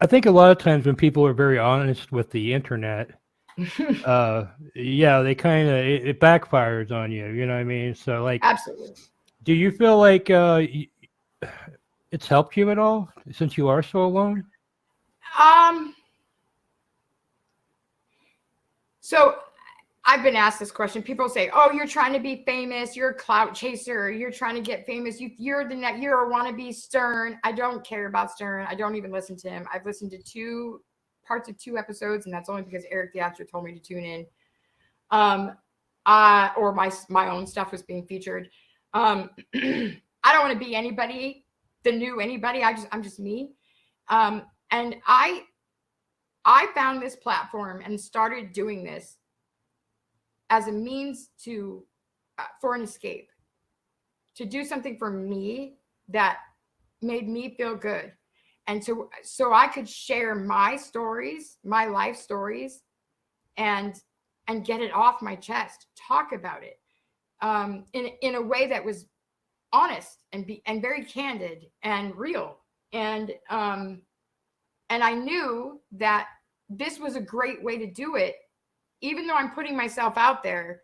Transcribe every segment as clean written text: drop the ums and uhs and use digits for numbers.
I think a lot of times when people are very honest with the internet, yeah, they kind of it backfires on you. You know what I mean? So like, Absolutely. do you feel like it's helped you at all since you are so alone? Um, so I've been asked this question. People say, "Oh, you're trying to be famous. You're a clout chaser. You're trying to get famous. You're a wannabe Stern." I don't care about Stern. I don't even listen to him. I've listened to two parts of 2 episodes, and that's only because Eric the Actor told me to tune in. Or my own stuff was being featured. I don't want to be anybody, the new anybody. I'm just me. And I found this platform and started doing this as a means to for an escape, to do something for me that made me feel good, and so I could share my stories, my life stories, and get it off my chest, talk about it in a way that was honest and very candid and real, and I knew that this was a great way to do it, even though I'm putting myself out there.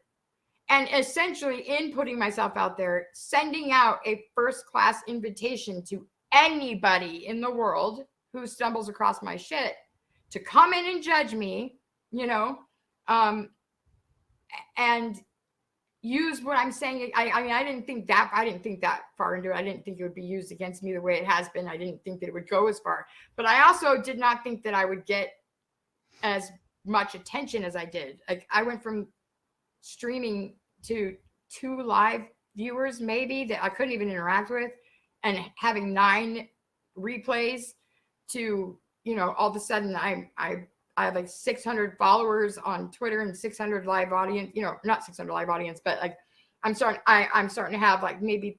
And essentially, in putting myself out there, sending out a first class invitation to anybody in the world who stumbles across my shit to come in and judge me, you know, um, and use what I'm saying. I mean, I didn't think that far into it. I didn't think it would be used against me the way it has been. I didn't think that it would go as far. But I also did not think that I would get as much attention as I did. Like, I went from streaming to 2 live viewers maybe that I couldn't even interact with, and having 9 replays, to, you know, all of a sudden I have like 600 followers on Twitter and 600 live audience, you know, not 600 live audience, but like I'm starting to have like maybe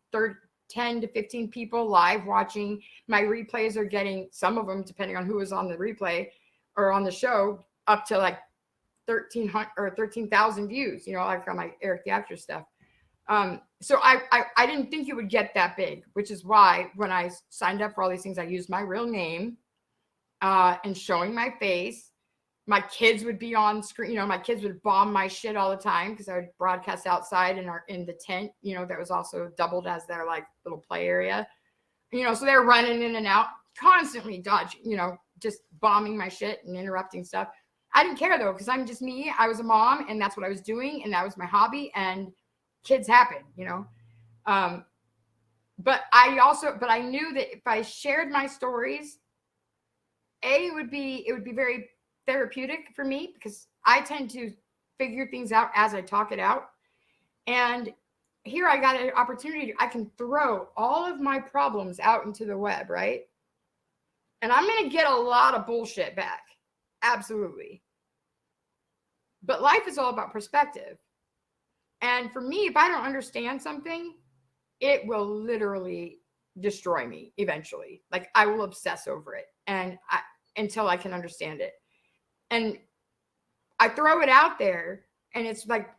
10 to 15 people live watching. My replays are getting, some of them, depending on who is on the replay or on the show, up to like 1,300 or 13,000 views, you know, like on my Eric the Actor stuff. So I didn't think it would get that big, which is why when I signed up for all these things, I used my real name and showing my face. My kids would be on screen, you know, my kids would bomb my shit all the time because I would broadcast outside in the tent, you know, that was also doubled as their like little play area, you know, so they're running in and out, constantly dodging, you know, just bombing my shit and interrupting stuff. I didn't care though, because I'm just me. I was a mom, and that's what I was doing, and that was my hobby, and kids happen, you know. But I knew that if I shared my stories, it would be very therapeutic for me, because I tend to figure things out as I talk it out. And here I got an opportunity. I can throw all of my problems out into the web, right? And I'm going to get a lot of bullshit back. Absolutely. But life is all about perspective. And for me, if I don't understand something, it will literally destroy me eventually. Like, I will obsess over it until I can understand it. And I throw it out there, and it's like,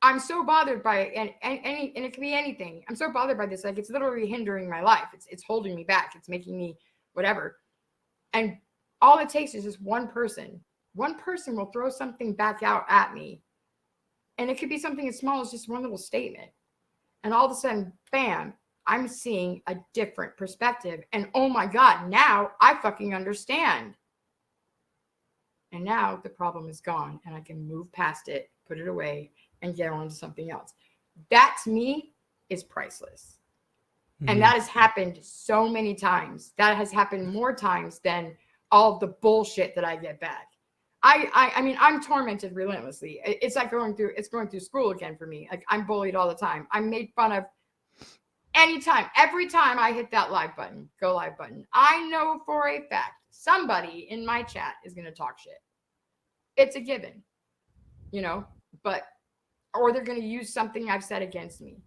I'm so bothered by it, and it can be anything. I'm so bothered by this, like, it's literally hindering my life. It's holding me back. It's making me whatever. And all it takes is just one person. One person will throw something back out at me, and it could be something as small as just one little statement. And all of a sudden, bam, I'm seeing a different perspective. And oh my God, now I fucking understand. And now the problem is gone, and I can move past it, put it away, and get on to something else. That, to me, is priceless. Mm-hmm. And that has happened so many times. That has happened more times than all of the bullshit that I get back. I mean, I'm tormented relentlessly. It's like going through school again for me. Like, I'm bullied all the time. I'm made fun of anytime. Every time I hit that live button, go live button, I know for a fact somebody in my chat is going to talk shit. It's a given, you know, or they're going to use something I've said against me.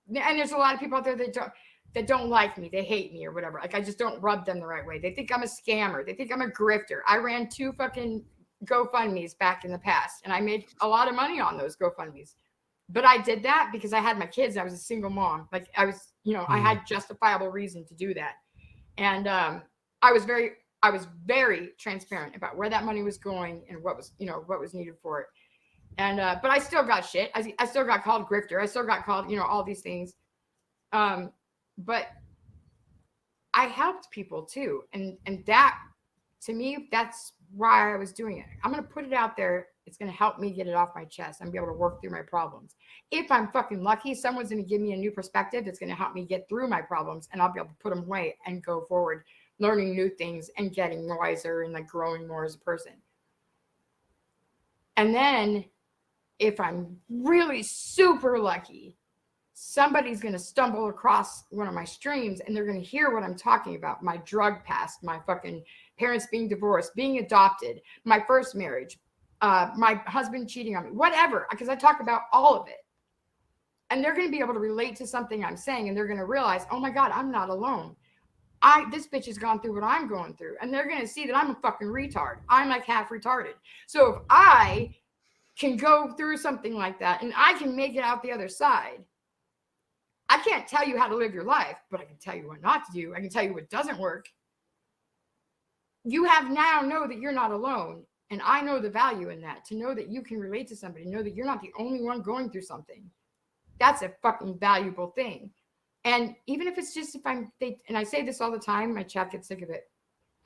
And there's a lot of people out there that don't like me. They hate me or whatever. Like, I just don't rub them the right way. They think I'm a scammer. They think I'm a grifter. I ran 2 fucking GoFundMes back in the past, and I made a lot of money on those GoFundMes. But I did that because I had my kids. I was a single mom. Like, I was, you know, I had justifiable reason to do that. And I was very I was very transparent about where that money was going and what was, what was needed for it. And but I still got shit. I still got called grifter. I still got called, all these things. But I helped people too, and that, to me, that's why I was doing it. I'm gonna put it out there. It's gonna help me get it off my chest and be able to work through my problems. If I'm fucking lucky, someone's gonna give me a new perspective that's gonna help me get through my problems, and I'll be able to put them away and go forward, learning new things and getting wiser and like growing more as a person. And then, if I'm really super lucky, somebody's going to stumble across one of my streams and they're going to hear what I'm talking about. My drug past, my fucking parents being divorced, being adopted, my first marriage, my husband cheating on me, whatever, because I talk about all of it. And they're going to be able to relate to something I'm saying, and they're going to realize, oh my God, I'm not alone. This bitch has gone through what I'm going through. And they're going to see that I'm a fucking retard. I'm like half retarded. So if I can go through something like that and I can make it out the other side, I can't tell you how to live your life, but I can tell you what not to do. I can tell you what doesn't work. You have now know that you're not alone. And I know the value in that, to know that you can relate to somebody, know that you're not the only one going through something. That's a fucking valuable thing. And even if it's just, and I say this all the time, my chat gets sick of it.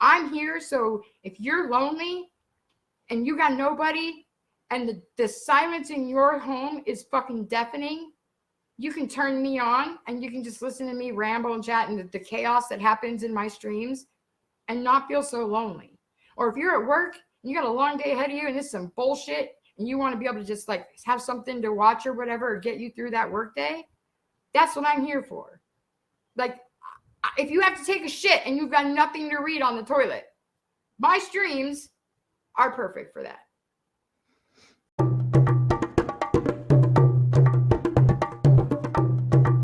I'm here, so if you're lonely and you got nobody and the silence in your home is fucking deafening, you can turn me on and you can just listen to me ramble and chat and the chaos that happens in my streams and not feel so lonely. Or if you're at work and you got a long day ahead of you and this is some bullshit and you want to be able to just like have something to watch or whatever, or get you through that work day, that's what I'm here for. Like, if you have to take a shit and you've got nothing to read on the toilet, my streams are perfect for that.